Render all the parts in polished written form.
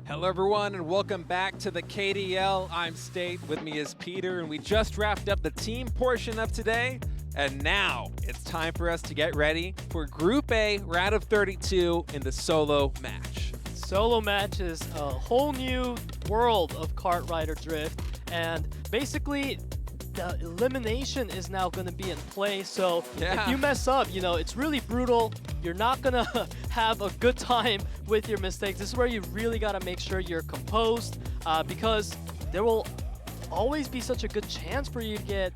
Hello everyone and welcome back to the KDL. I'm State, with me is Peter, and we just wrapped up the team portion of today. And now it's time for us to get ready for Group A, round of 32 in the solo match. Solo match is a whole new world of kart rider drift, and basically the elimination is now going to be in play. So if you mess up, it's really brutal. You're not going to have a good time with your mistakes. This is where you really got to make sure you're composed, because there will always be such a good chance for you to get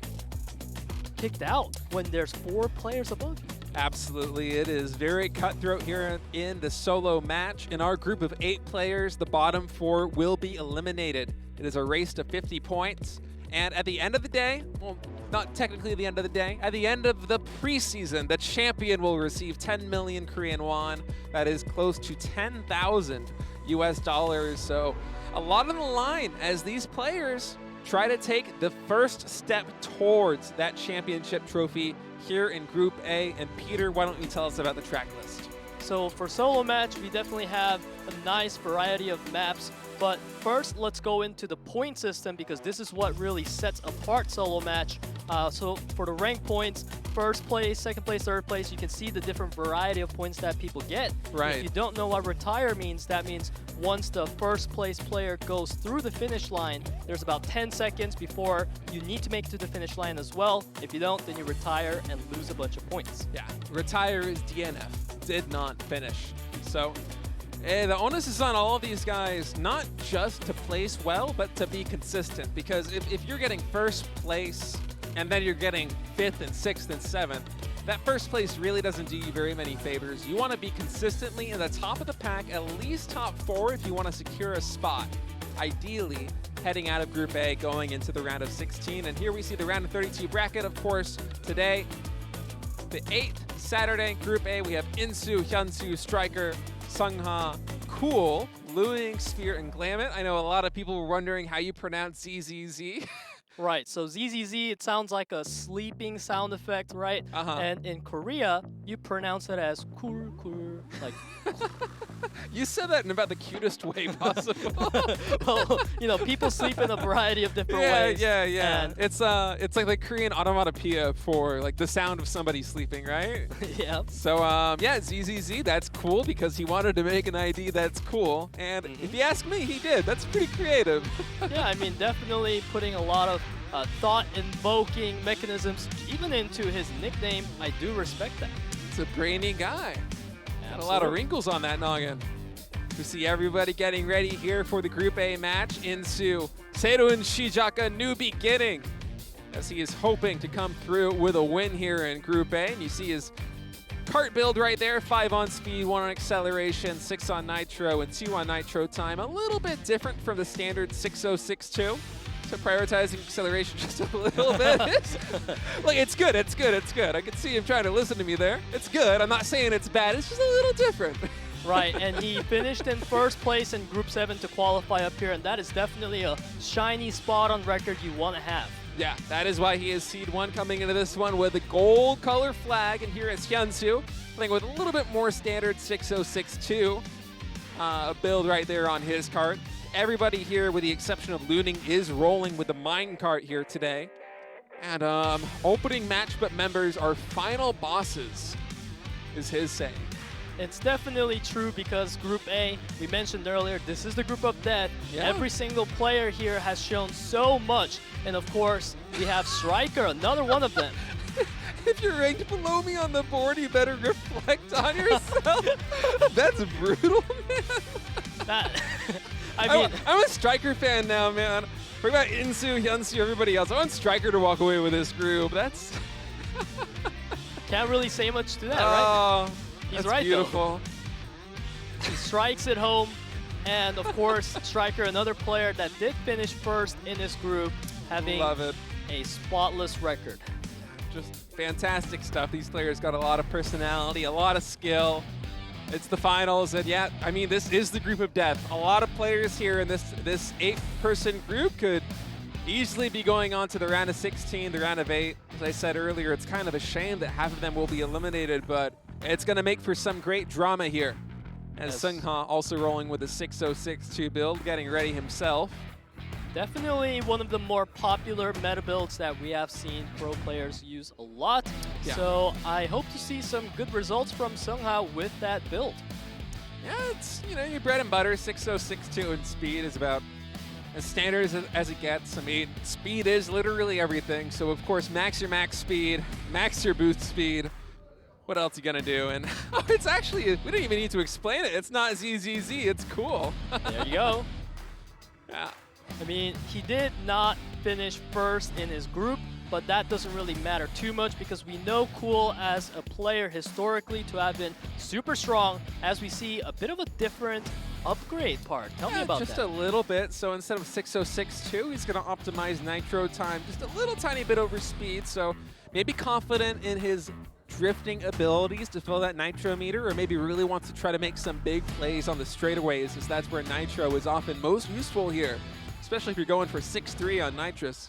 kicked out when there's 4 players above you. Absolutely, it is very cutthroat here in the solo match. In our group of 8 players, the bottom 4 will be eliminated. It is a race to 50 points. And at the end of the day, well, not technically the end of the day, at the end of the preseason, the champion will receive 10 million Korean won. That is close to 10,000 US dollars. So a lot on the line as these players try to take the first step towards that championship trophy here in Group A. And Peter, why don't you tell us about the track list? So for solo match, we definitely have a nice variety of maps. But first, let's go into the point system, because this is what really sets apart solo match. So for the rank points, first place, second place, third place, you can see the different variety of points that people get. Right. If you don't know what retire means, that means once the first place player goes through the finish line, there's about 10 seconds before you need to make it to the finish line as well. If you don't, then you retire and lose a bunch of points. Yeah, retire is DNF, did not finish. So the onus is on all of these guys, not just to place well, but to be consistent. Because if you're getting first place and then you're getting 5th and 6th and 7th, that first place really doesn't do you very many favors. You want to be consistently in the top of the pack, at least top 4 if you want to secure a spot. Ideally, heading out of Group A, going into the round of 16. And here we see the round of 32 bracket, of course, today. The 8th Saturday, Group A, we have InSoo, HyunSu, Striker, SeungHa, Cool, Luning, Sphere, and Glamint. I know a lot of people were wondering how you pronounce ZZZ. Right, so ZZZ, it sounds like a sleeping sound effect, right? And in Korea, you pronounce it as cool, like. You said that in about the cutest way possible. Well, people sleep in a variety of different ways. Yeah. And it's like the Korean onomatopoeia for like the sound of somebody sleeping, right? yeah. So yeah, ZZZ, that's cool because he wanted to make an ID that's cool. And if you ask me, he did. That's pretty creative. Yeah, I mean, definitely putting a lot of thought-invoking mechanisms even into his nickname. I do respect that. It's a brainy guy. Absolutely. A lot of wrinkles on that noggin. We see everybody getting ready here for the Group A match. InSoo, 새로운 시작, a new beginning, as he is hoping to come through with a win here in Group A. And you see his kart build right there, 5 on speed, 1 on acceleration, 6 on nitro, and 2 on nitro time. A little bit different from the standard 6062. So prioritizing acceleration just a little bit. Like, it's good. I can see him trying to listen to me there. It's good. I'm not saying it's bad. It's just a little different. Right, and he finished in first place in Group 7 to qualify up here, and that is definitely a shiny spot on record you want to have. Yeah, that is why he is Seed 1 coming into this one with the gold color flag, and here is HyunSu playing with a little bit more standard 6062 build right there on his kart. Everybody here, with the exception of Luning, is rolling with the mine cart here today. And opening match but members are final bosses, is his saying. It's definitely true because Group A, we mentioned earlier, this is the group of death. Yeah. Every single player here has shown so much. And of course, we have Striker, another one of them. If you're ranked below me on the board, you better reflect on yourself. That's brutal, man. I'm a Striker fan now, man. Forget about InSoo, HyunSu, everybody else. I want Striker to walk away with this group. That's can't really say much to that, right? He's that's right, beautiful. Though. He strikes at home, and of course, Striker, another player that did finish first in this group, having a spotless record. Just fantastic stuff. These players got a lot of personality, a lot of skill. It's the finals, and yeah, I mean, this is the group of death. A lot of players here in this 8-person group could easily be going on to the round of 16, the round of 8. As I said earlier, it's kind of a shame that half of them will be eliminated, but it's going to make for some great drama here. As SeungHa also rolling with a 6062 build, getting ready himself. Definitely one of the more popular meta builds that we have seen pro players use a lot. Yeah. So I hope to see some good results from SeungHa with that build. Yeah, it's, you know, your bread and butter. 6062 and speed is about as standard as it gets. I mean, speed is literally everything. So of course, max your max speed, max your boost speed. What else are you gonna do? And oh, it's actually, we don't even need to explain it. It's not ZZZ, it's cool. There you go. Yeah. I mean, he did not finish first in his group, but that doesn't really matter too much because we know Cool as a player historically to have been super strong, as we see a bit of a different upgrade part. Tell me about just that. a little bit. So instead of 6062, he's going to optimize nitro time just a little tiny bit over speed. So maybe confident in his drifting abilities to fill that nitro meter, or maybe really wants to try to make some big plays on the straightaways, as that's where nitro is often most useful here, especially if you're going for 6-3 on nitrous.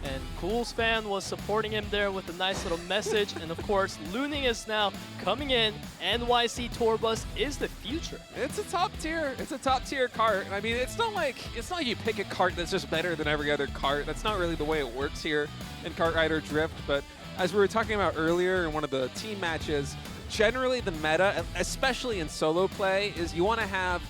And Cool's fan was supporting him there with a nice little message. And of course, Luning is now coming in. NYC Tour Bus is the future. It's a top tier. It's a top tier cart. I mean, it's not like you pick a cart that's just better than every other cart. That's not really the way it works here in Kart Rider Drift. But as we were talking about earlier in one of the team matches, generally the meta, especially in solo play, is you want to have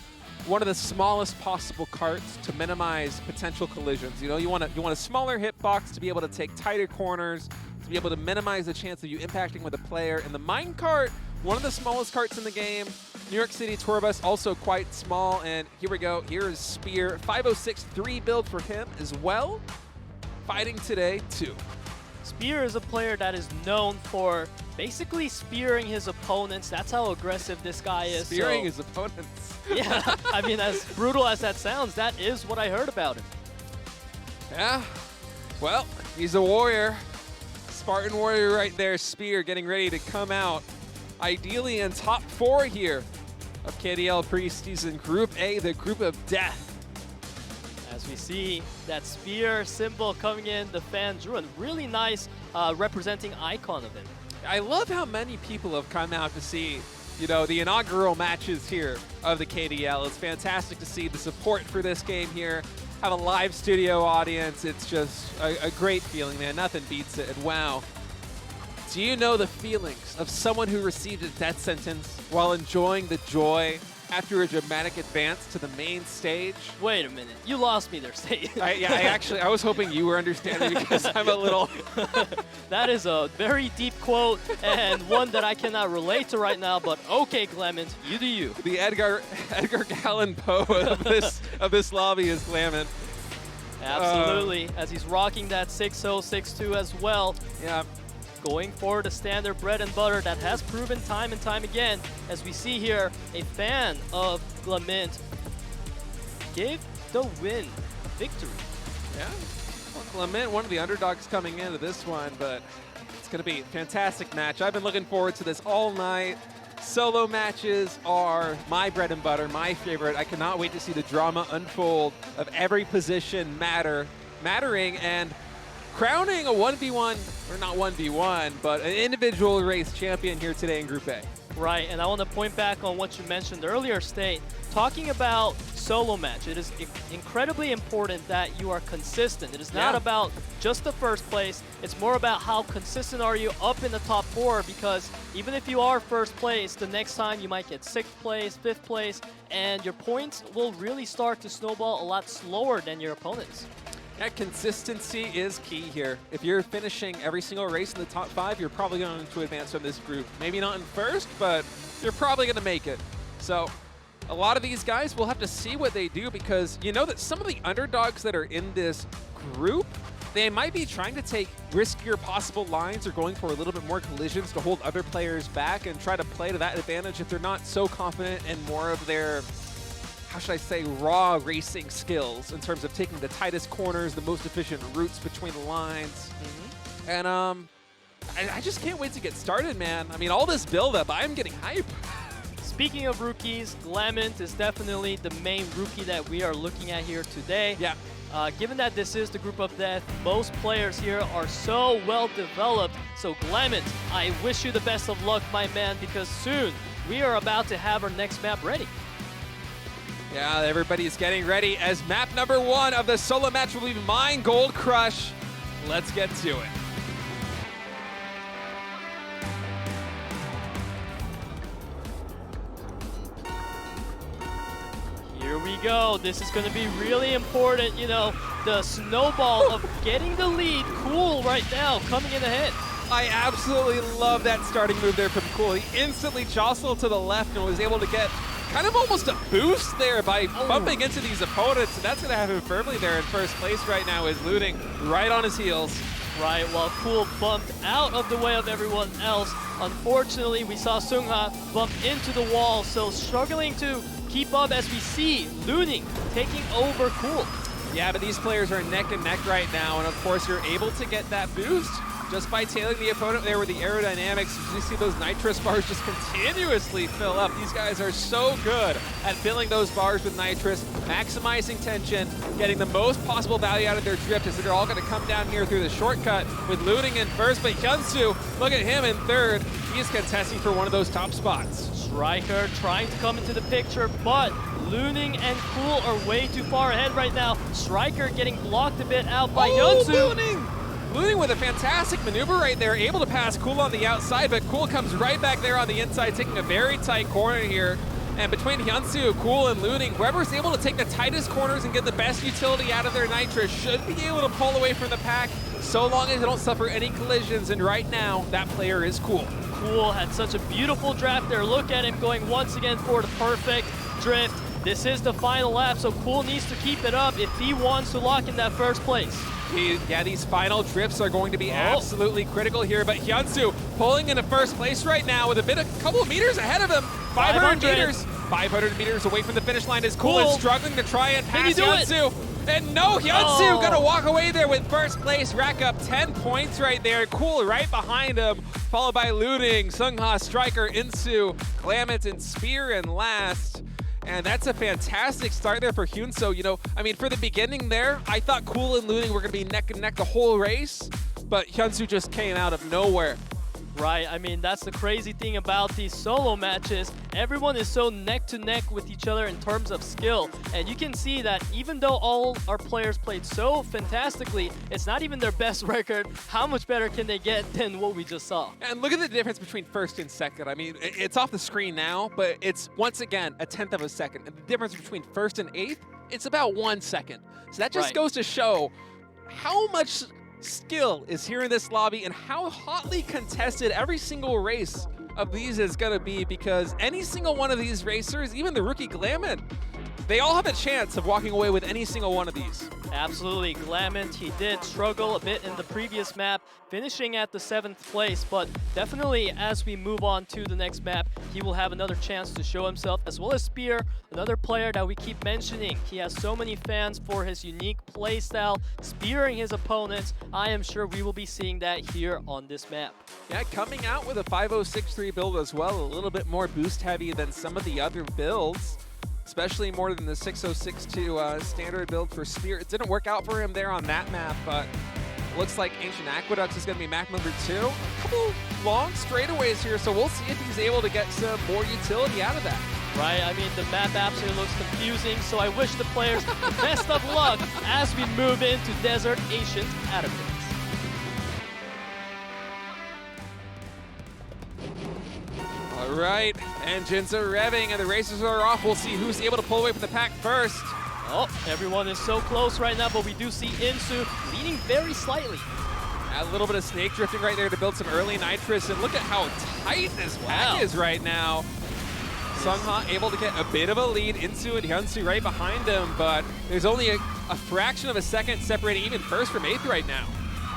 one of the smallest possible carts to minimize potential collisions. You know, you want a smaller hitbox to be able to take tighter corners, to be able to minimize the chance of you impacting with a player. And the mine cart, one of the smallest carts in the game. New York City Tour Bus also quite small. And here we go. Here is Spear. 506-3 build for him as well. Fighting today too. Spear is a player that is known for basically spearing his opponents. That's how aggressive this guy is. Spearing his opponents. Yeah, I mean, as brutal as that sounds, that is what I heard about him. Yeah, well, he's a warrior. Spartan warrior right there, Spear, getting ready to come out. Ideally in top 4 here of KDL Preseason Group A, the group of death. As we see that Spear symbol coming in, the fan drew a really nice representing icon of him. I love how many people have come out to see, you know, the inaugural matches here of the KDL. It's fantastic to see the support for this game here. Have a live studio audience. It's just a great feeling, man. Nothing beats it. And wow. Do you know the feelings of someone who received a death sentence while enjoying the joy after a dramatic advance to the main stage? Wait a minute, you lost me there, State. I was hoping you were understanding because I'm a little... That is a very deep quote and one that I cannot relate to right now, but okay, Glamint, you do you. The Edgar Allan Poe of this lobby is Glamint. Absolutely, as he's rocking that 6062 as well. Yeah. Going for the standard bread and butter that has proven time and time again. As we see here, a fan of Glamint gave the win victory. Yeah, well, Glamint, one of the underdogs coming into this one, but it's going to be a fantastic match. I've been looking forward to this all night. Solo matches are my bread and butter, my favorite. I cannot wait to see the drama unfold of every position mattering, and crowning a 1v1, or not 1v1, but an individual race champion here today in Group A. Right, and I want to point back on what you mentioned earlier, State. Talking about solo match, it is incredibly important that you are consistent. It is not about just the first place. It's more about how consistent are you up in the top 4, because even if you are first place, the next time you might get 6th place, 5th place, and your points will really start to snowball a lot slower than your opponents. Yeah, consistency is key here. If you're finishing every single race in the top 5, you're probably going to advance from this group. Maybe not in first, but you're probably going to make it. So a lot of these guys, we'll have to see what they do, because you know that some of the underdogs that are in this group, they might be trying to take riskier possible lines or going for a little bit more collisions to hold other players back and try to play to that advantage if they're not so confident in more of their, how should I say, raw racing skills in terms of taking the tightest corners, the most efficient routes between the lines. And I just can't wait to get started, man. I mean, all this build-up, I'm getting hype. Speaking of rookies, Glamint is definitely the main rookie that we are looking at here today. Yeah. Given that this is the group of death, most players here are so well developed. So Glamint, I wish you the best of luck, my man, because soon we are about to have our next map ready. Yeah, everybody's getting ready as map number 1 of the solo match will be Mine Gold Crush. Let's get to it. Here we go. This is going to be really important. You know, the snowball of getting the lead. Cool right now, coming in ahead. I absolutely love that starting move there from Cool. He instantly jostled to the left and was able to get kind of almost a boost there by bumping into these opponents, and that's going to have him firmly there in first place right now is Luning right on his heels. Right, while Cool bumped out of the way of everyone else. Unfortunately, we saw SeungHa bump into the wall, so struggling to keep up as we see Luning taking over Cool. Yeah, but these players are neck and neck right now, and of course you're able to get that boost just by tailing the opponent there with the aerodynamics. You see those nitrous bars just continuously fill up. These guys are so good at filling those bars with nitrous, maximizing tension, getting the most possible value out of their drift as they're all going to come down here through the shortcut with Luning in first, but HyunSu, look at him in third. He's contesting for one of those top spots. Striker trying to come into the picture, but Luning and Cool are way too far ahead right now. Striker getting blocked a bit out by HyunSu. Luning with a fantastic maneuver right there, able to pass Cool on the outside, but Cool comes right back there on the inside, taking a very tight corner here. And between HyunSu, Cool, and Luning, whoever's able to take the tightest corners and get the best utility out of their nitrous should be able to pull away from the pack, so long as they don't suffer any collisions. And right now, that player is Cool. Cool had such a beautiful draft there. Look at him going once again for the perfect drift. This is the final lap, so Cool needs to keep it up if he wants to lock in that first place. Yeah, these final drifts are going to be absolutely critical here, but HyunSu pulling into first place right now with a couple of meters ahead of him. 500 meters. 500 meters away from the finish line is Cool is struggling to try and pass HyunSu. And no, HyunSu gonna walk away there with first place, rack up 10 points right there. Cool right behind him, followed by Luning, SeungHa, Striker, InSoo, Glamint, and Spear in last. And that's a fantastic start there for HyunSu. You know, I mean, for the beginning there, I thought Cool and Luning were going to be neck and neck the whole race, but HyunSu just came out of nowhere. Right, I mean, that's the crazy thing about these solo matches. Everyone is so neck to neck with each other in terms of skill. And you can see that even though all our players played so fantastically, it's not even their best record. How much better can they get than what we just saw? And look at the difference between first and second. I mean, it's off the screen now, but it's once again a 1/10 of a second. And the difference between first and eighth, it's about 1 second. So that just goes to show how much skill is here in this lobby and how hotly contested every single race of these is going to be, because any single one of these racers, even the rookie Glamint, they all have a chance of walking away with any single one of these. Absolutely. Glamint, he did struggle a bit in the previous map, finishing at the 7th place, but definitely as we move on to the next map, he will have another chance to show himself, as well as Spear, another player that we keep mentioning. He has so many fans for his unique playstyle, spearing his opponents. I am sure we will be seeing that here on this map. Yeah, coming out with a 5063 build as well, a little bit more boost heavy than some of the other builds. Especially more than the 6062 standard build for Spear. It didn't work out for him there on that map, but looks like Ancient Aqueducts is going to be map number 2. A couple long straightaways here, so we'll see if he's able to get some more utility out of that. Right, I mean, the map absolutely looks confusing, so I wish the players the best of luck as we move into Desert Ancient Aqueducts. All right, engines are revving and the racers are off. We'll see who's able to pull away from the pack first. Oh, everyone is so close right now, but we do see InSoo leading very slightly. A little bit of snake drifting right there to build some early nitrous, and look at how tight this pack is right now. SeungHa able to get a bit of a lead. InSoo and HyunSu right behind him, but there's only a fraction of a second separating even first from 8th right now.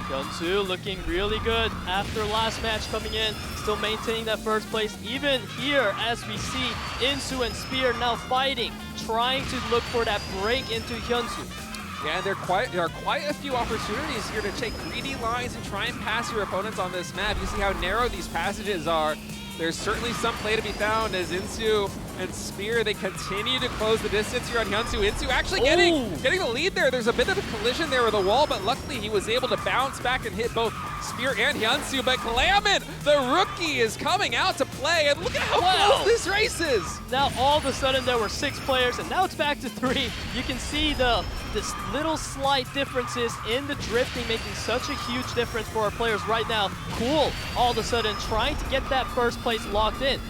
HyunSu looking really good after last match coming in, still maintaining that first place. Even here, as we see InSoo and Spear now fighting, trying to look for that break into HyunSu. Yeah, there are quite a few opportunities here to take greedy lines and try and pass your opponents on this map. You see how narrow these passages are. There's certainly some play to be found as InSoo and Spear, they continue to close the distance here on HyunSu. InSoo actually getting the lead there. There's a bit of a collision there with the wall, but luckily he was able to bounce back and hit both Spear and HyunSu, but Glamint, the rookie, is coming out to play, and look at how close this race is! Now all of a sudden there were 6 players, and now it's back to 3. You can see this little slight differences in the drifting making such a huge difference for our players right now. Cool, all of a sudden trying to get that first place locked in.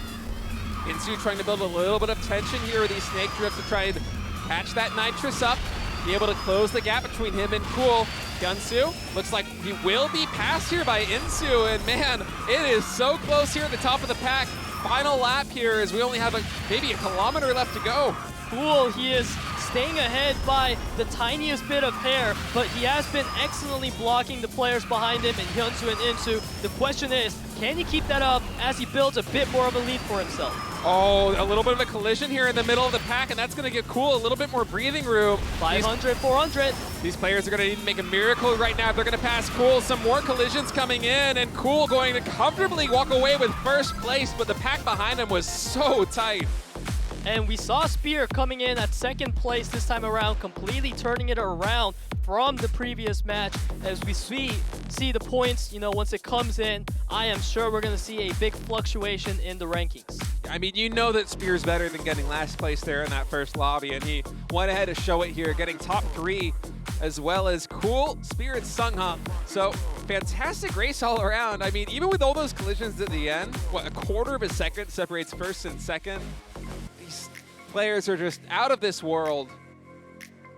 InSoo trying to build a little bit of tension here with these snake drifts to try and catch that nitrous up, be able to close the gap between him and Cool. HyunSu looks like he will be passed here by InSoo, and man, it is so close here at the top of the pack. Final lap here as we only have maybe a kilometer left to go. Cool, he is staying ahead by the tiniest bit of hair, but he has been excellently blocking the players behind him and HyunSu and InSoo. The question is, can he keep that up as he builds a bit more of a lead for himself? Oh, a little bit of a collision here in the middle of the pack, and that's going to give Cool a little bit more breathing room. 500, 400. These players are going to need to make a miracle right now. They're going to pass Cool. Some more collisions coming in, and Cool going to comfortably walk away with first place, but the pack behind him was so tight. And we saw Spear coming in at second place this time around, completely turning it around from the previous match. As we see the points, you know, once it comes in, I am sure we're going to see a big fluctuation in the rankings. I mean, you know that Spear's better than getting last place there in that first lobby, and he went ahead to show it here, getting top 3, as well as Cool, Spear, and SeungHa. So, fantastic race all around. I mean, even with all those collisions at the end, what, a quarter of a second separates first and second? These players are just out of this world.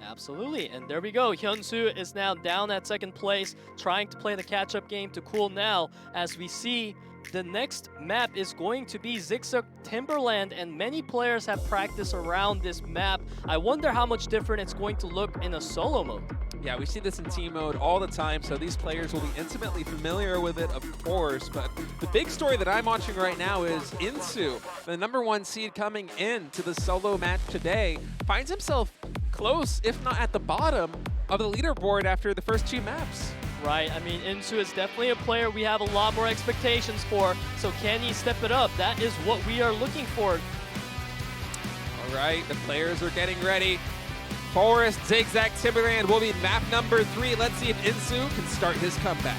Absolutely, and there we go. HyunSu is now down at second place, trying to play the catch-up game to Cool now, as we see the next map is going to be Zigzag Timberland, and many players have practiced around this map. I wonder how much different it's going to look in a solo mode. Yeah, we see this in team mode all the time, so these players will be intimately familiar with it, of course. But the big story that I'm watching right now is InSoo, the #1 seed coming into the solo match today, finds himself close, if not at the bottom, of the leaderboard after the first 2 maps. Right, I mean, InSoo is definitely a player we have a lot more expectations for, so can he step it up? That is what we are looking for. All right, the players are getting ready. Forest Zigzag Timberland will be map number 3. Let's see if InSoo can start his comeback.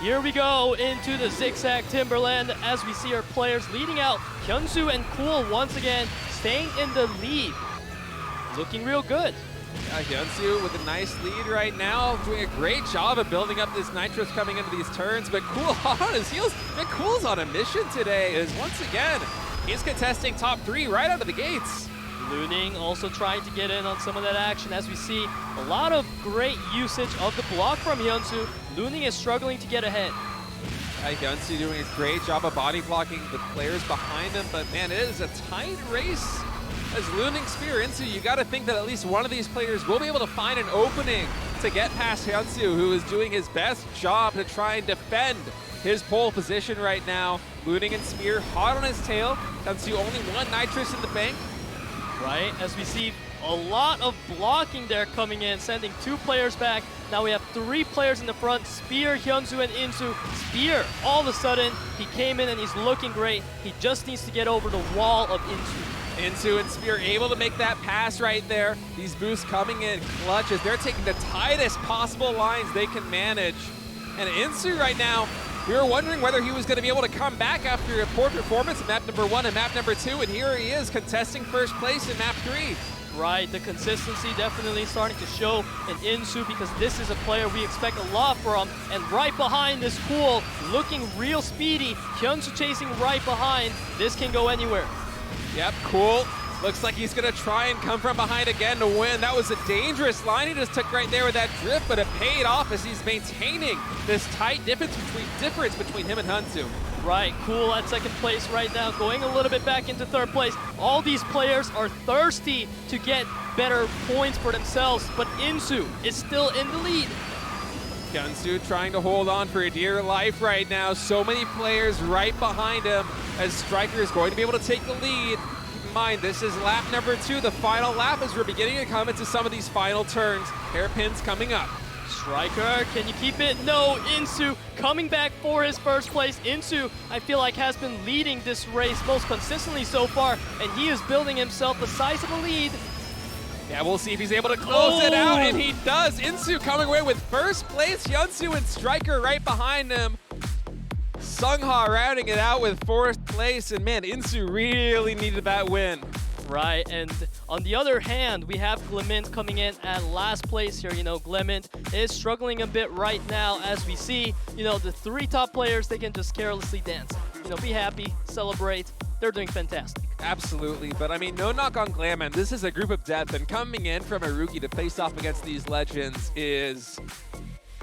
Here we go into the Zigzag Timberland as we see our players leading out. HyunSu and Cool once again staying in the lead. Looking real good. Yeah, HyunSu with a nice lead right now, doing a great job of building up this nitrous coming into these turns, but Cool hot on his heels. Man, Cool's on a mission today, as once again, he's contesting top 3 right out of the gates. Luning also trying to get in on some of that action as we see a lot of great usage of the block from HyunSu. Luning is struggling to get ahead. HyunSu doing a great job of body blocking the players behind him, but man, it is a tight race. As Luning, Spear, InSoo, you got to think that at least one of these players will be able to find an opening to get past HyunSu, who is doing his best job to try and defend his pole position right now. Luning and Spear hot on his tail. HyunSu only 1 nitrous in the bank. Right, as we see a lot of blocking there coming in, sending 2 players back. Now we have 3 players in the front, Spear, HyunSu, and InSoo. Spear, all of a sudden, he came in and he's looking great. He just needs to get over the wall of InSoo. InSoo and Spear able to make that pass right there. These boosts coming in clutch as they're taking the tightest possible lines they can manage. And InSoo right now, we were wondering whether he was going to be able to come back after a poor performance in map number 1 and map number 2, and here he is contesting first place in map 3. Right, the consistency definitely starting to show in InSoo, because this is a player we expect a lot from. And right behind is Cool, looking real speedy. HyunSu chasing right behind. This can go anywhere. Yep, Cool. Looks like he's going to try and come from behind again to win. That was a dangerous line he just took right there with that drift, but it paid off as he's maintaining this tight difference between him and HyunSu. Right, Cool at second place right now, going a little bit back into third place. All these players are thirsty to get better points for themselves, but InSoo is still in the lead. HyunSu trying to hold on for dear life right now. So many players right behind him as Striker is going to be able to take the lead. Keep in mind, this is lap number 2, the final lap, as we're beginning to come into some of these final turns. Hairpins coming up. Striker, can you keep it? No, InSoo coming back for his first place. InSoo, I feel like, has been leading this race most consistently so far, and he is building himself a sizable lead. Yeah, we'll see if he's able to close it out, and he does. InSoo coming away with first place. HyunSu and Striker right behind him. SeungHa rounding it out with fourth place, and man, InSoo really needed that win. Right, and on the other hand, we have Glamint coming in at last place here. Glamint is struggling a bit right now, as we see, the three top players, they can just carelessly dance. Be happy, celebrate. They're doing fantastic. Absolutely, but I mean, no knock on Glamint. This is a group of depth, and coming in from a rookie to face off against these legends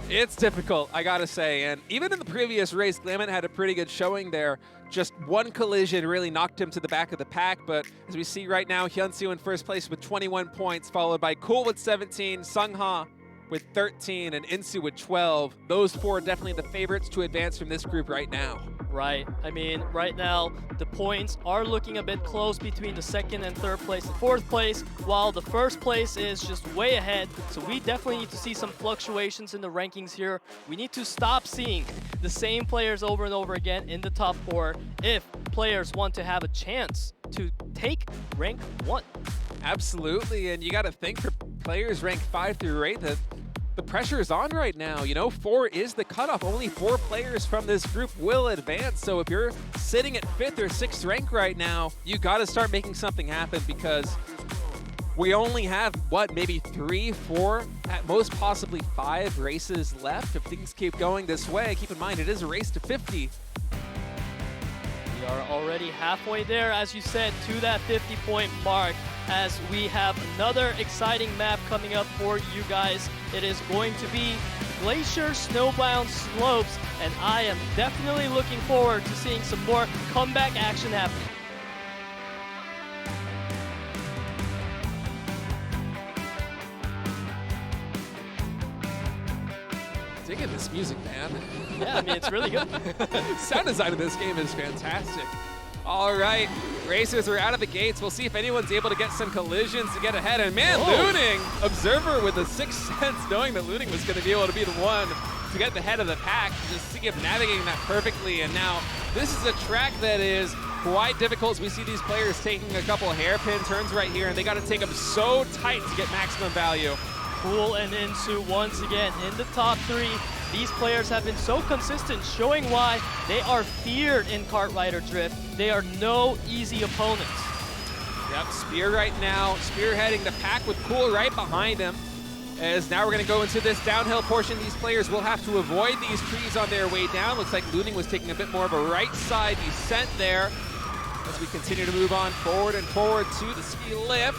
it's difficult, I gotta say. And even in the previous race, Glamint had a pretty good showing there. Just one collision really knocked him to the back of the pack, but as we see right now, HyunSu in first place with 21 points, followed by Cool with 17, SeungHa with 13, and InSoo with 12. Those four are definitely the favorites to advance from this group right now. Right. I mean, right now, the points are looking a bit close between the second and third place and fourth place, while the first place is just way ahead. So we definitely need to see some fluctuations in the rankings here. We need to stop seeing the same players over and over again in the top four if players want to have a chance to take rank 1. Absolutely, and you got to think for players ranked 5 through 8 that the pressure is on right now. 4 is the cutoff. Only 4 players from this group will advance. So if you're sitting at 5th or 6th rank right now, you got to start making something happen, because we only have, maybe 3, 4, at most possibly 5 races left. If things keep going this way, keep in mind it is a race to 50. We are already halfway there, as you said, to that 50-point mark, as we have another exciting map coming up for you guys. It is going to be Glacier Snowbound Slopes, and I am definitely looking forward to seeing some more comeback action happening. Digging this music, man. Yeah, I mean, it's really good. Sound design in this game is fantastic. All right, racers are out of the gates. We'll see if anyone's able to get some collisions to get ahead. And man, Luning, observer with a sixth sense, knowing that Luning was going to be able to be the one to get the head of the pack. Just see him navigating that perfectly. And now this is a track that is quite difficult, as we see these players taking a couple hairpin turns right here, and they got to take them so tight to get maximum value. Cool and InSoo once again in the top 3. These players have been so consistent, showing why they are feared in Kart Rider Drift. They are no easy opponents. Yep, Spear right now, spearheading the pack with Cool right behind him. As now we're going to go into this downhill portion. These players will have to avoid these trees on their way down. Looks like Luning was taking a bit more of a right side descent there, as we continue to move on forward and forward to the ski lift.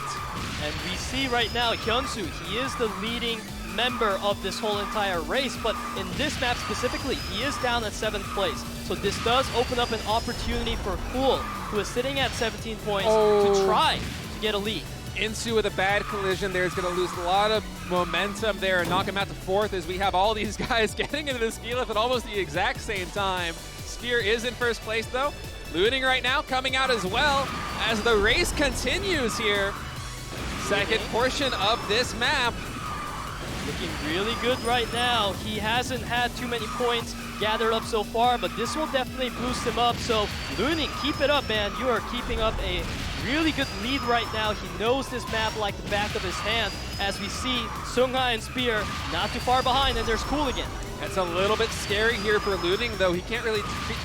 And we see right now HyunSu, he is the leading member of this whole entire race, but in this map specifically, he is down at 7th place. So this does open up an opportunity for Cool, who is sitting at 17 points, to try to get a lead. InSoo with a bad collision there is going to lose a lot of momentum there and knock him out to 4th, as we have all these guys getting into the ski lift at almost the exact same time. Spear is in first place though. Luning right now coming out as well as the race continues here. Second portion of this map. Looking really good right now. He hasn't had too many points gathered up so far, but this will definitely boost him up. So Luning, keep it up, man. You are keeping up a really good lead right now. He knows this map like the back of his hand, as we see SeungHa and Spear not too far behind, and there's Cool again. That's a little bit scary here for Luning, though. He can't really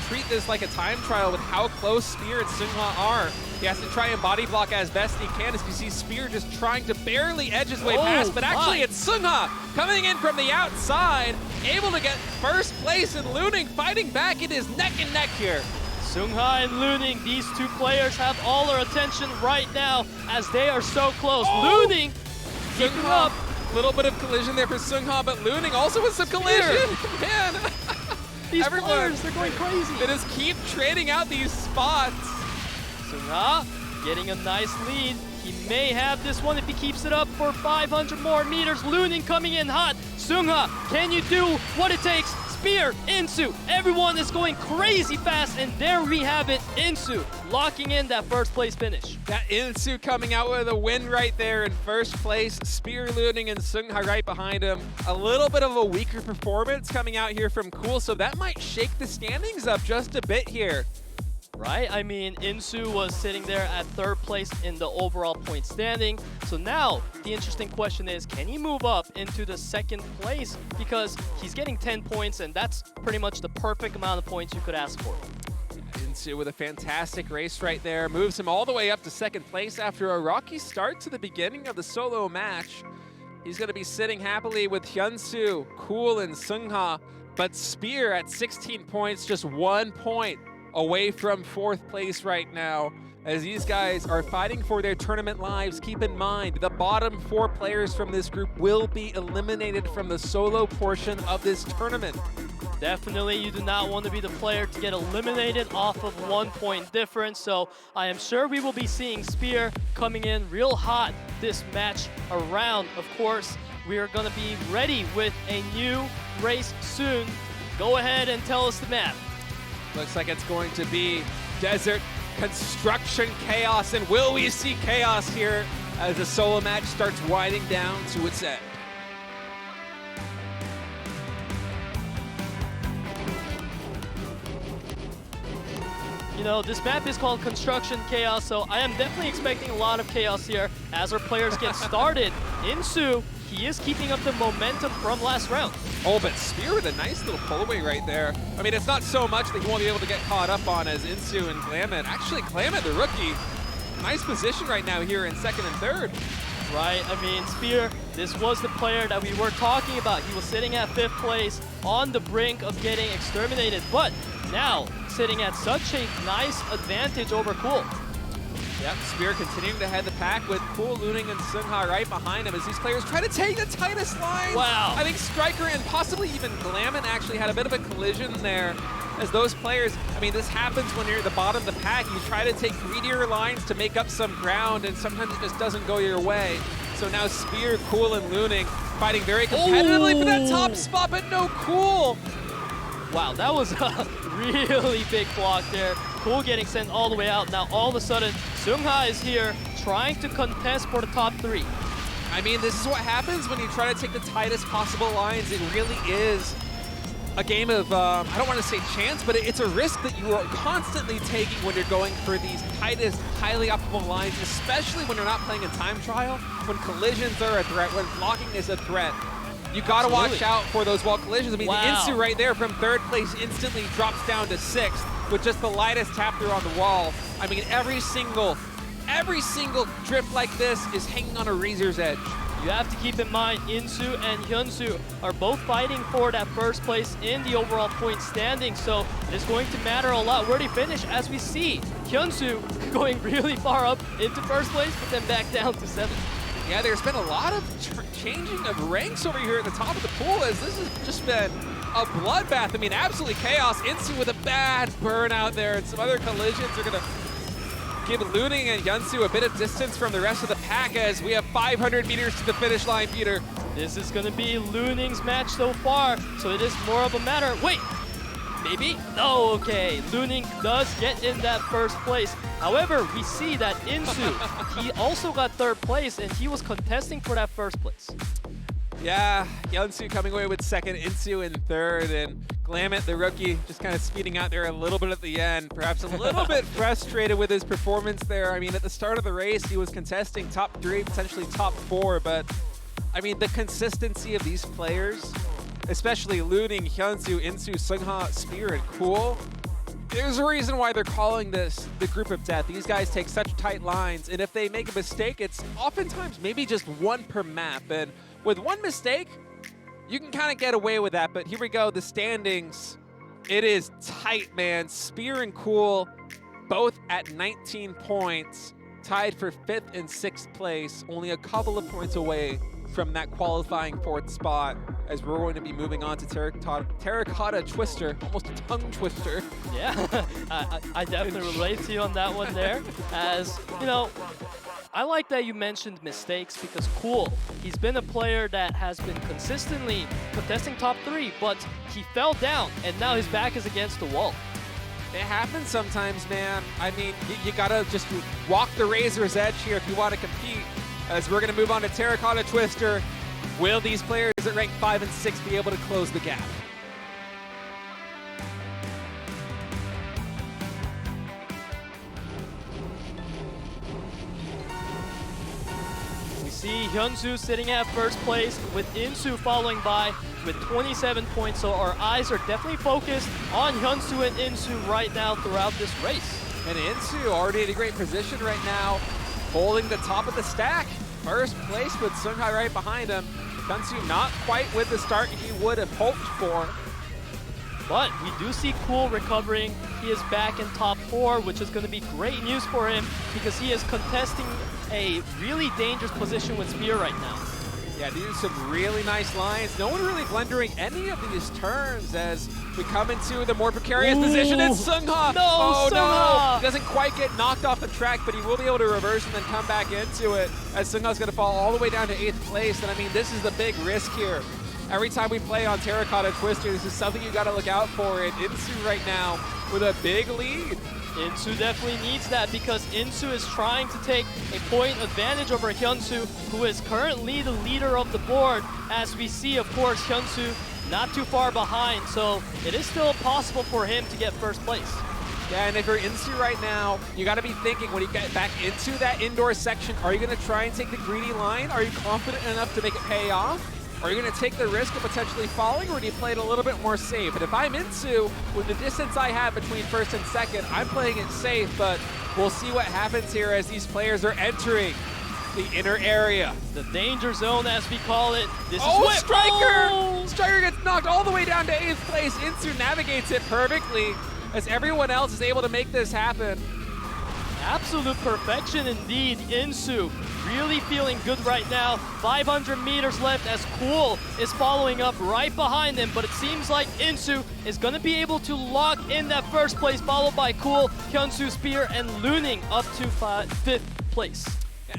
treat this like a time trial with how close Spear and SeungHa are. He has to try and body block as best he can, as you see Spear just trying to barely edge his way past, but actually it's SeungHa coming in from the outside, able to get first place, and Luning fighting back. It is neck and neck here. SeungHa and Luning, these two players have all our attention right now, as they are so close. Luning keeping up. Little bit of collision there for SeungHa, but Luning also with some collision. Man, these players, they're going crazy. They just keep trading out these spots. SeungHa getting a nice lead. He may have this one if he keeps it up for 500 more meters. Luning coming in hot. SeungHa, can you do what it takes? Spear, InSoo, everyone is going crazy fast, and there we have it, InSoo locking in that first place finish. That InSoo coming out with a win right there in first place. Spear, Luning, and SeungHa right behind him. A little bit of a weaker performance coming out here from Cool, so that might shake the standings up just a bit here. Right? I mean, InSoo was sitting there at third place in the overall point standing. So now, the interesting question is, can he move up into the second place? Because he's getting 10 points, and that's pretty much the perfect amount of points you could ask for. InSoo with a fantastic race right there. Moves him all the way up to second place after a rocky start to the beginning of the solo match. He's going to be sitting happily with HyunSu, Cool, and SeungHa. But Spear at 16 points, just 1 point away from fourth place right now, as these guys are fighting for their tournament lives. Keep in mind, the bottom 4 players from this group will be eliminated from the solo portion of this tournament. Definitely, you do not want to be the player to get eliminated off of 1 point difference, so I am sure we will be seeing Spear coming in real hot this match around. Of course, we are going to be ready with a new race soon. Go ahead and tell us the map. Looks like it's going to be Desert Construction Chaos, and will we see chaos here as the solo match starts winding down to its end? You know, this map is called Construction Chaos, so I am definitely expecting a lot of chaos here as our players get started. InSoo, he is keeping up the momentum from last round. Oh, but Spear with a nice little pull-away right there. I mean, it's not so much that he won't be able to get caught up on as InSoo and Glamint. Actually, Glamint, the rookie, nice position right now here in second and third. Right, I mean, Spear, this was the player that we were talking about. He was sitting at 5th place on the brink of getting exterminated, but now sitting at such a nice advantage over Cool. Yep, Spear continuing to head the pack with Cool, Luning, and SeungHa right behind him as these players try to take the tightest line. Wow. I think Striker and possibly even Glamint actually had a bit of a collision there as those players, I mean, this happens when you're at the bottom of the pack. You try to take greedier lines to make up some ground, and sometimes it just doesn't go your way. So now Spear, Cool, and Luning fighting very competitively for that top spot, but no Cool. Wow, that was a really big block there. Cool getting sent all the way out. Now all of a sudden, SeungHa is here trying to contest for the top 3. I mean, this is what happens when you try to take the tightest possible lines. It really is a game of, I don't want to say chance, but it's a risk that you are constantly taking when you're going for these tightest, highly optimal lines, especially when you're not playing in time trial, when collisions are a threat, when blocking is a threat. You gotta watch out for those wall collisions. I mean, the InSoo right there from 3rd place instantly drops down to 6th with just the lightest tap through on the wall. I mean, every single drift like this is hanging on a razor's edge. You have to keep in mind, InSoo and HyunSu are both fighting for that first place in the overall point standing, so it's going to matter a lot where they finish, as we see HyunSu going really far up into first place, but then back down to 7th. Yeah, there's been a lot of changing of ranks over here at the top of the pool, as this has just been a bloodbath. I mean, absolutely chaos. InSoo with a bad burnout there, and some other collisions are going to give Luning and HyunSu a bit of distance from the rest of the pack as we have 500 meters to the finish line, Peter. This is going to be Luning's match so far, so it is more of a matter. Wait, maybe? No, okay. Luning does get in that first place. However, we see that InSoo, he also got 3rd place, and he was contesting for that first place. Yeah, HyunSu coming away with 2nd, InSoo in 3rd, and Glamint, the rookie, just kind of speeding out there a little bit at the end. Perhaps a little bit frustrated with his performance there. I mean, at the start of the race, he was contesting top 3, potentially top 4, but I mean, the consistency of these players, especially Luning, HyunSu, InSoo, SeungHa, Spear, and Cool, there's a reason why they're calling this the group of death. These guys take such tight lines, and if they make a mistake, it's oftentimes maybe just 1 per map. And with 1 mistake, you can kind of get away with that. But here we go, the standings. It is tight, man. Spear and Cool both at 19 points, tied for 5th and 6th place, only a couple of points away from that qualifying 4th spot, as we're going to be moving on to Terracotta Twister, almost a tongue twister. Yeah, I definitely relate to you on that one there, as, you know, I like that you mentioned mistakes because Cool, he's been a player that has been consistently contesting top 3, but he fell down and now his back is against the wall. It happens sometimes, man. I mean, you gotta just walk the razor's edge here if you want to compete. As we're gonna move on to Terracotta Twister. Will these players at rank 5 and 6 be able to close the gap? We see HyunSu sitting at first place with InSoo following by with 27 points, so our eyes are definitely focused on HyunSu and InSoo right now throughout this race. And InSoo already in a great position right now, holding the top of the stack. First place with SeungHa right behind him. HyunSu not quite with the start he would have hoped for. But we do see Cool recovering. He is back in top 4, which is going to be great news for him because he is contesting a really dangerous position with Spear right now. Yeah, these are some really nice lines. No one really blundering any of these turns as we come into the more precarious position. It's SeungHa! No, oh SeungHa! no! He doesn't quite get knocked off the track, but he will be able to reverse and then come back into it as SeungHa's going to fall all the way down to 8th place. And I mean, this is the big risk here. Every time we play on Terracotta Twister, this is something you got to look out for. And InSoo right now with a big lead. InSoo definitely needs that because InSoo is trying to take a point advantage over HyunSu, who is currently the leader of the board. As we see, of course, HyunSu not too far behind, so it is still possible for him to get first place. Yeah, and if you're InSoo right now, you got to be thinking when you get back into that indoor section, are you going to try and take the greedy line? Are you confident enough to make it pay off? Are you going to take the risk of potentially falling, or do you play it a little bit more safe? And if I'm InSoo, with the distance I have between first and second, I'm playing it safe, but we'll see what happens here as these players are entering the inner area. The danger zone, as we call it. This oh, is Striker! Oh! Striker gets knocked all the way down to 8th place. InSoo navigates it perfectly as everyone else is able to make this happen. Absolute perfection indeed. InSoo really feeling good right now. 500 meters left as Cool is following up right behind him, but it seems like InSoo is going to be able to lock in that first place, followed by Cool, HyunSu, Spear, and Luning up to 5th place.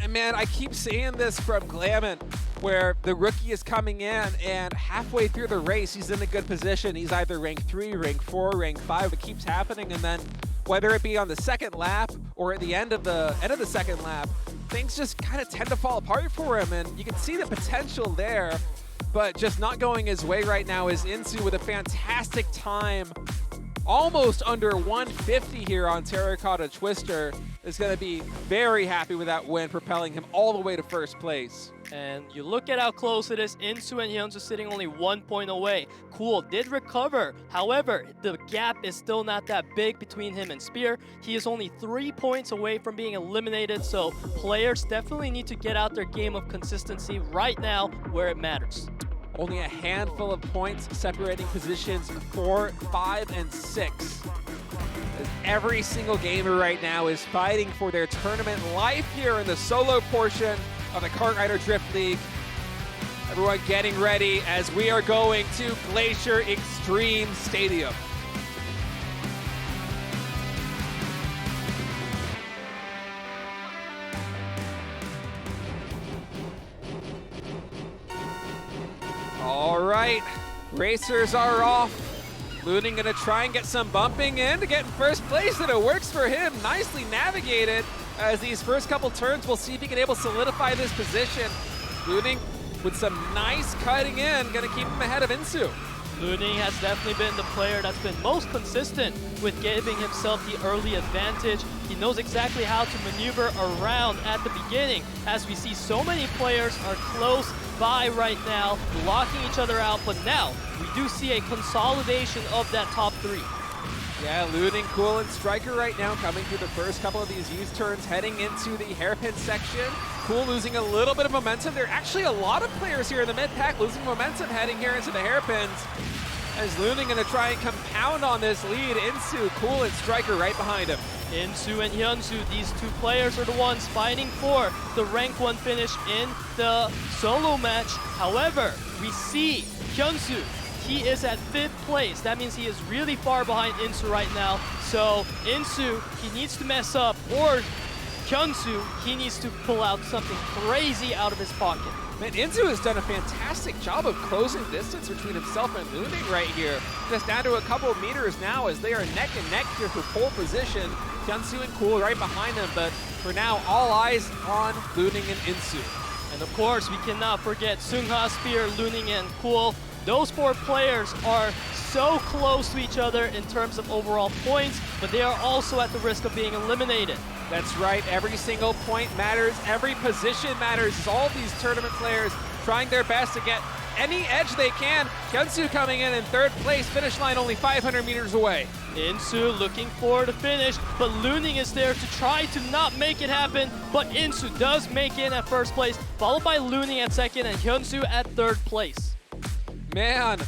And man, I keep saying this from Glamint, where the rookie is coming in and halfway through the race, he's in a good position. He's either rank 3, rank 4, rank 5. It keeps happening, and then whether it be on the second lap or at the end of the second lap, things just kind of tend to fall apart for him, and you can see the potential there, but just not going his way right now is InSoo with a fantastic time. Almost under 150 here on Terracotta Twister. Is going to be very happy with that win, propelling him all the way to first place. And you look at how close it is. InSoo and HyunSu sitting only 1 point away. Cool did recover. However, the gap is still not that big between him and Spear. He is only 3 points away from being eliminated, so players definitely need to get out their game of consistency right now where it matters. Only a handful of points separating positions 4, 5, and 6. Every single gamer right now is fighting for their tournament life here in the solo portion of the Kart Rider Drift League. Everyone getting ready as we are going to Glacier Extreme Stadium. All right, racers are off. Luning gonna try and get some bumping in to get in first place, and it works for him. Nicely navigated as these first couple turns. We'll see if he can able to solidify this position. Luning with some nice cutting in, gonna keep him ahead of InSoo. Luning has definitely been the player that's been most consistent with giving himself the early advantage. He knows exactly how to maneuver around at the beginning, as we see so many players are close by right now, locking each other out, but now we do see a consolidation of that top 3. Yeah, Luning, Cool, and Striker right now coming through the first couple of these U-turns, heading into the hairpin section. Cool losing a little bit of momentum. There are actually a lot of players here in the mid-pack losing momentum heading here into the hairpins. As Luning gonna try and compound on this lead. InSoo, Cool, and Striker right behind him. InSoo and HyunSu, these two players are the ones fighting for the rank 1 finish in the solo match. However, we see HyunSu, he is at 5th place. That means he is really far behind InSoo right now. So InSoo, he needs to mess up or HyunSu, he needs to pull out something crazy out of his pocket. Man, InSoo has done a fantastic job of closing distance between himself and Luning right here. Just down to a couple of meters now as they are neck and neck here for pole position. HyunSu and Cool right behind them, but for now, all eyes on Luning and InSoo. And of course, we cannot forget SeungHa, Spear, Luning, and Cool. Those 4 players are so close to each other in terms of overall points, but they are also at the risk of being eliminated. That's right, every single point matters, every position matters. It's all these tournament players trying their best to get any edge they can. HyunSu coming in 3rd place, finish line only 500 meters away. InSoo looking for the finish, but Luning is there to try to not make it happen, but InSoo does make it at 1st place, followed by Luning at 2nd and HyunSu at 3rd place. Man,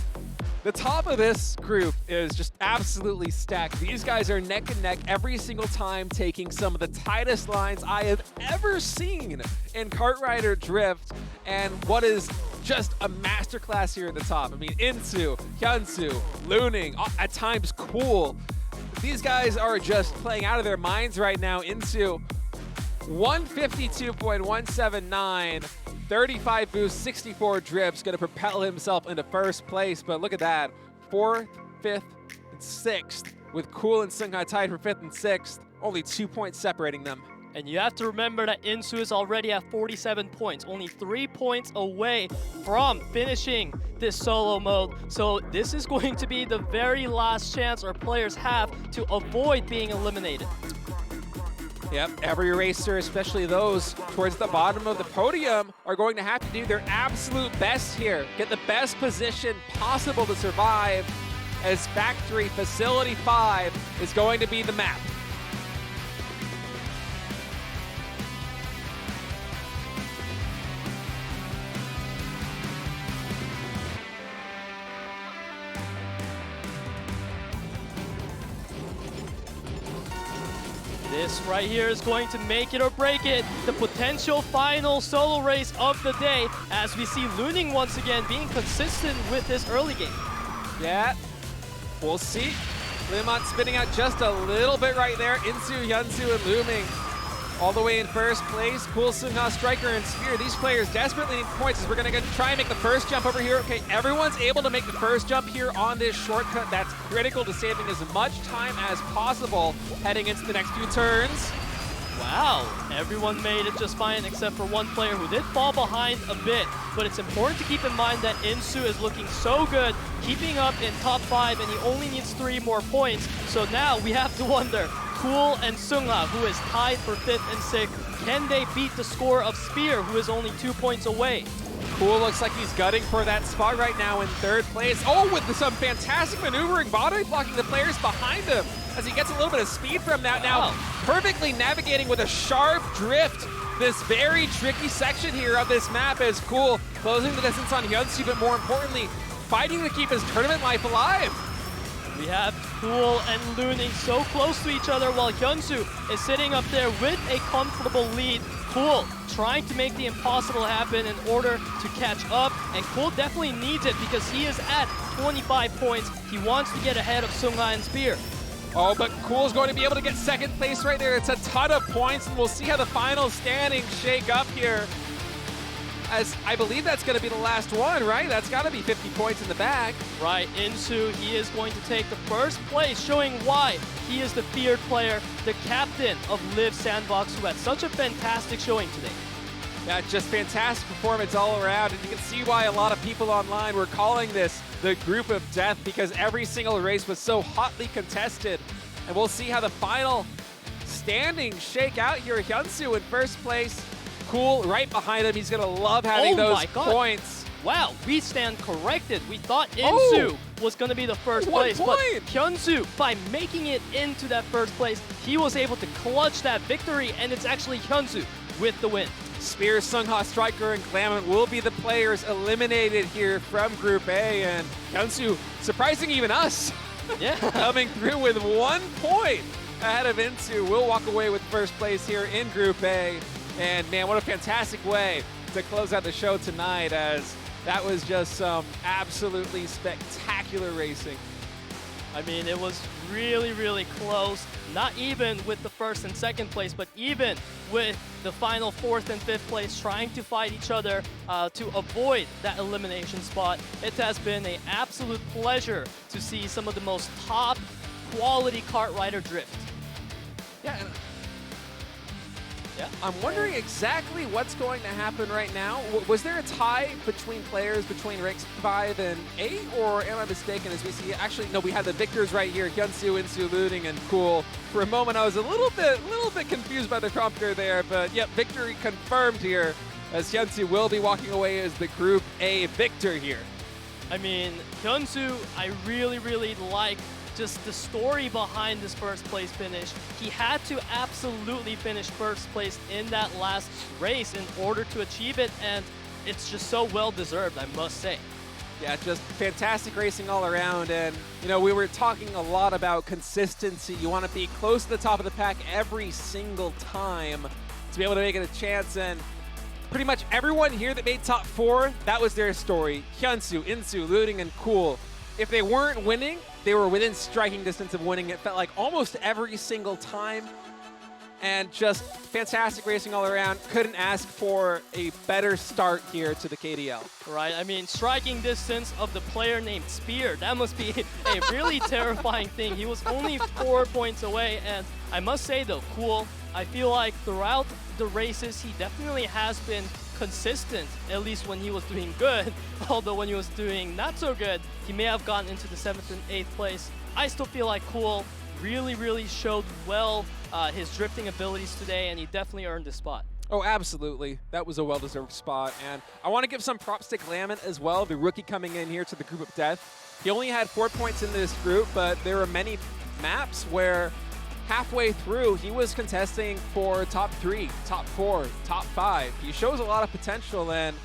the top of this group is just absolutely stacked. These guys are neck and neck every single time, taking some of the tightest lines I have ever seen in kart rider drift, and what is just a masterclass here at the top. I mean, InSoo, HyunSu, Luning, at times Cool. These guys are just playing out of their minds right now. InSoo, 152.179. 35 boosts, 64 drifts, going to propel himself into 1st place. But look at that, 4th, 5th, and 6th, with Cool and SeungHa tied for 5th and 6th. Only 2 points separating them. And you have to remember that InSoo is already at 47 points, only 3 points away from finishing this solo mode. So this is going to be the very last chance our players have to avoid being eliminated. Yep, every racer, especially those towards the bottom of the podium, are going to have to do their absolute best here. Get the best position possible to survive, as Factory Facility 5 is going to be the map. This right here is going to make it or break it. The potential final solo race of the day, as we see Luning once again being consistent with his early game. Yeah, we'll see. Glamint spinning out just a little bit right there. InSoo, HyunSu, and Luning all the way in 1st place. Cool, SeungHa, Striker, and Spear. These players desperately need points as we're going to try and make the 1st jump over here. Okay, everyone's able to make the 1st jump here on this shortcut. That's critical to saving as much time as possible heading into the next few turns. Wow, everyone made it just fine except for one player who did fall behind a bit. But it's important to keep in mind that InSoo is looking so good, keeping up in top 5, and he only needs 3 more points. So now we have to wonder, Cool and SeungHa, who is tied for 5th and 6th, can they beat the score of Spear, who is only 2 points away? Cool looks like he's gutting for that spot right now in 3rd place. Oh, with some fantastic maneuvering, body blocking the players behind him as he gets a little bit of speed from that. Now, perfectly navigating with a sharp drift this very tricky section here of this map as Cool closing the distance on HyunSu, but more importantly, fighting to keep his tournament life alive. We have Cool and Luning so close to each other while HyunSu is sitting up there with a comfortable lead. Cool trying to make the impossible happen in order to catch up, and Cool definitely needs it because he is at 25 points. He wants to get ahead of SeungHa and Spear. Oh, but Cool's going to be able to get 2nd place right there. It's a ton of points, and we'll see how the final standings shake up here. As I believe that's going to be the last one, right? That's got to be 50 points in the bag. Right, InSoo, he is going to take the 1st place, showing why he is the feared player, the captain of Live Sandbox, who had such a fantastic showing today. Yeah, just fantastic performance all around, and you can see why a lot of people online were calling this the group of death, because every single race was so hotly contested. And we'll see how the final standings shake out here. HyunSu in 1st place. Cool right behind him. He's going to love having those points. Wow, we stand corrected. We thought InSoo was going to be the 1st place, but HyunSu, by making it into that 1st place, he was able to clutch that victory, and it's actually HyunSu with the win. Spear, SeungHa, Striker, and Glamint will be the players eliminated here from Group A, and HyunSu surprising even us. Yeah, coming through with 1 point ahead of InSoo. We'll walk away with 1st place here in Group A. And man, what a fantastic way to close out the show tonight, as that was just some absolutely spectacular racing. I mean, it was really, really close. Not even with the 1st and 2nd place, but even with the final 4th and 5th place trying to fight each other to avoid that elimination spot. It has been an absolute pleasure to see some of the most top quality kart rider drift. Yeah, and I'm wondering exactly what's going to happen right now. Was there a tie between players between ranks 5 and 8, or am I mistaken as we see? Actually, no, we had the victors right here, HyunSu, InSoo, Luning, and Cool. For a moment, I was a little bit confused by the prompter there, but yep, victory confirmed here as HyunSu will be walking away as the Group A victor here. I mean, HyunSu, I really like just the story behind this first place finish. He had to absolutely finish first place in that last race in order to achieve it, and it's just so well deserved, I must say. Yeah, just fantastic racing all around, and you know, we were talking a lot about consistency. You want to be close to the top of the pack every single time to be able to make it a chance, and pretty much everyone here that made top 4, that was their story. HyunSu, InSoo, Luning, and Cool. If they weren't winning, they were within striking distance of winning. It felt like almost every single time. And just fantastic racing all around. Couldn't ask for a better start here to the KDL. Right, I mean, striking distance of the player named Spear, that must be a really terrifying thing. He was only 4 points away, and I must say though, Cool, I feel like throughout the races, he definitely has been consistent, at least when he was doing good. Although when he was doing not so good, he may have gotten into the 7th and 8th place. I still feel like Cool really showed well his drifting abilities today, and he definitely earned the spot. Oh, absolutely. That was a well-deserved spot. And I want to give some props to Glamint as well, the rookie coming in here to the Group of Death. He only had 4 points in this group, but there were many maps where halfway through, he was contesting for top 3, top 4, top 5. He shows a lot of potential, and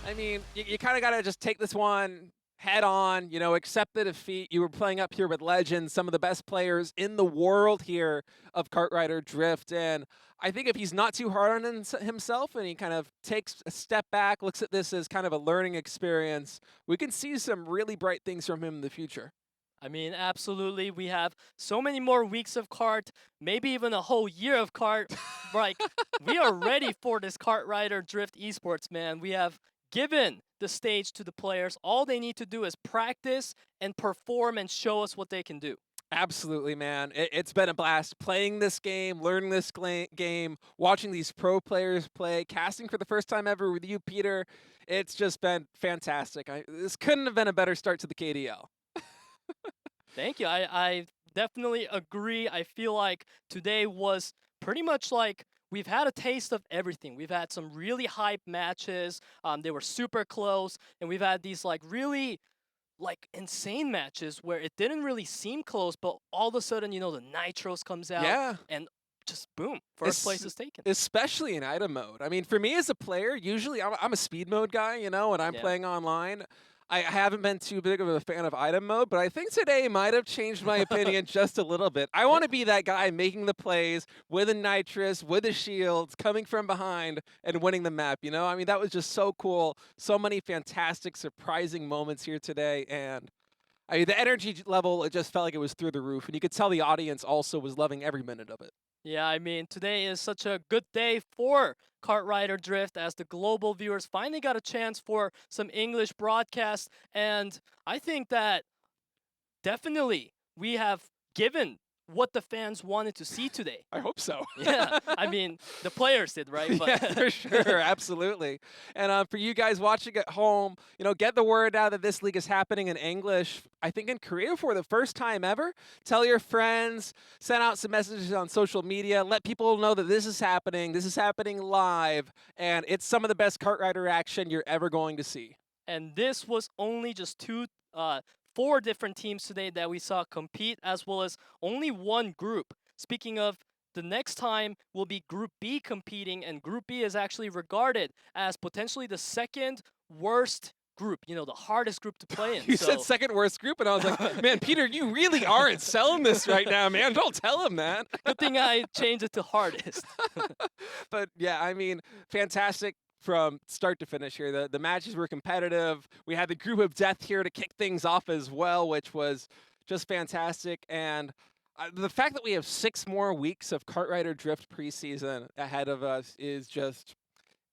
I mean, you kind of got to just take this one head on, you know, accept the defeat. You were playing up here with legends, some of the best players in the world here of kart rider drift, and I think if he's not too hard on himself and he kind of takes a step back, looks at this as kind of a learning experience, we can see some really bright things from him in the future. I mean, absolutely. We have so many more weeks of kart, maybe even a whole year of kart. Like, we are ready for this kart rider drift esports, man. We have given the stage to the players. All they need to do is practice and perform and show us what they can do. Absolutely, man. It's been a blast playing this game, learning this game, watching these pro players play, casting for the first time ever with you, Peter. It's just been fantastic. This couldn't have been a better start to the KDL. Thank you. I definitely agree. I feel like today was pretty much like we've had a taste of everything. We've had some really hype matches. They were super close. And we've had these like really insane matches where it didn't really seem close, but all of a sudden, you know, the nitros comes out. Yeah. And just boom, first place is taken. Especially in item mode. I mean, for me as a player, usually I'm a speed mode guy, you know, when I'm playing online. I haven't been too big of a fan of item mode, but I think today might have changed my opinion just a little bit. I want to be that guy making the plays with a nitrous, with the shields, coming from behind and winning the map, you know? I mean, that was just so cool. So many fantastic, surprising moments here today, and I mean, the energy level, it just felt like it was through the roof, and you could tell the audience also was loving every minute of it. Yeah, I mean, today is such a good day for Kart Rider Drift as the global viewers finally got a chance for some English broadcast. And I think that definitely we have given what the fans wanted to see today. I hope so. Yeah, I mean, the players did, right? But yeah, for sure, absolutely. And for you guys watching at home, you know, get the word out that this league is happening in English. I think in Korea for the first time ever. Tell your friends, send out some messages on social media, let people know that this is happening live, and it's some of the best kart rider action you're ever going to see. And this was only just 4 different teams today that we saw compete, as well as only one group. Speaking of, the next time will be Group B competing, and Group B is actually regarded as potentially the second worst group, you know, the hardest group to play in. You said second worst group, and I was like, man, Peter, you really aren't selling this right now, man. Don't tell him that. Good thing I changed it to hardest. But yeah, I mean, fantastic from start to finish here. The matches were competitive. We had the Group of Death here to kick things off as well, which was just fantastic. And The fact that we have 6 more weeks of Kart Rider Drift preseason ahead of us is just,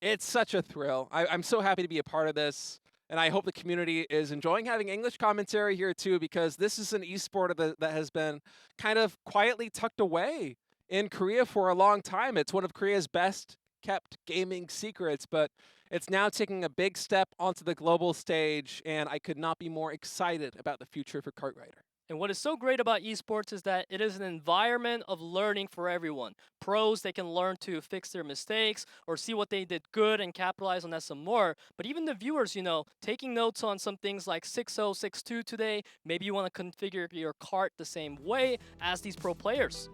it's such a thrill. I'm so happy to be a part of this, and I hope the community is enjoying having English commentary here too, because this is an esport that has been kind of quietly tucked away in Korea for a long time. It's one of Korea's best kept gaming secrets, but it's now taking a big step onto the global stage, and I could not be more excited about the future for Kart Rider. And what is so great about esports is that it is an environment of learning for everyone. Pros, they can learn to fix their mistakes or see what they did good and capitalize on that some more. But even the viewers, taking notes on some things like 6.0, 6.2 today, maybe you want to configure your cart the same way as these pro players.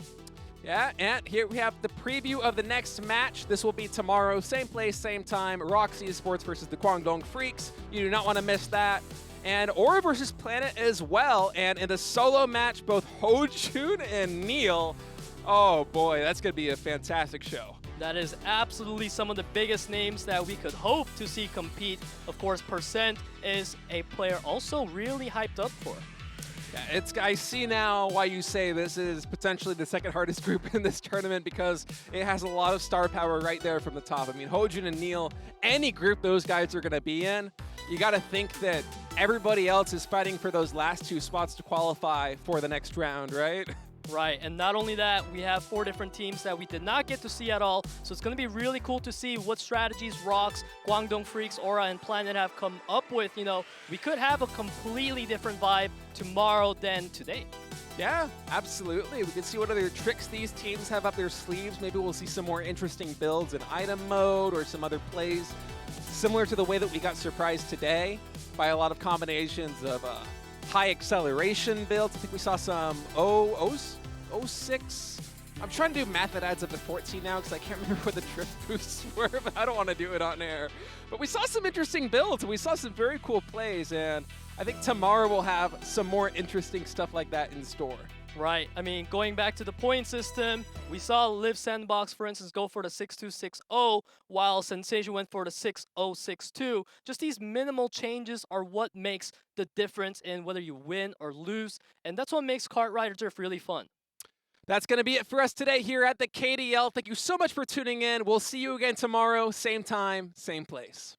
Yeah, and here we have the preview of the next match. This will be tomorrow, same place, same time. Roxy Esports versus the Guangdong Freaks. You do not want to miss that. And Aura versus Planet as well. And in the solo match, both HyunSu and Neil. Oh boy, that's going to be a fantastic show. That is absolutely some of the biggest names that we could hope to see compete. Of course, Percent is a player also really hyped up for. Yeah, I see now why you say this is potentially the second hardest group in this tournament, because it has a lot of star power right there from the top. I mean, HyunSu and Neil, any group those guys are going to be in, you got to think that everybody else is fighting for those last 2 spots to qualify for the next round, right? Right, and not only that, we have 4 different teams that we did not get to see at all, so it's going to be really cool to see what strategies Rox, Guangdong Freaks, Aura, and Planet have come up with. We could have a completely different vibe tomorrow than today. Yeah, absolutely. We can see what other tricks these teams have up their sleeves. Maybe we'll see some more interesting builds in item mode or some other plays similar to the way that we got surprised today by a lot of combinations of high acceleration builds. I think we saw some 06. I'm trying to do math that adds up to 14 now because I can't remember what the drift boosts were, but I don't want to do it on air. But we saw some interesting builds, and we saw some very cool plays, and I think tomorrow we'll have some more interesting stuff like that in store. Right. I mean, going back to the point system, we saw Live Sandbox, for instance, go for the 6.260, while Sensation went for the 6.062. Just these minimal changes are what makes the difference in whether you win or lose, and that's what makes Kart Rider Drift really fun. That's going to be it for us today here at the KDL. Thank you so much for tuning in. We'll see you again tomorrow, same time, same place.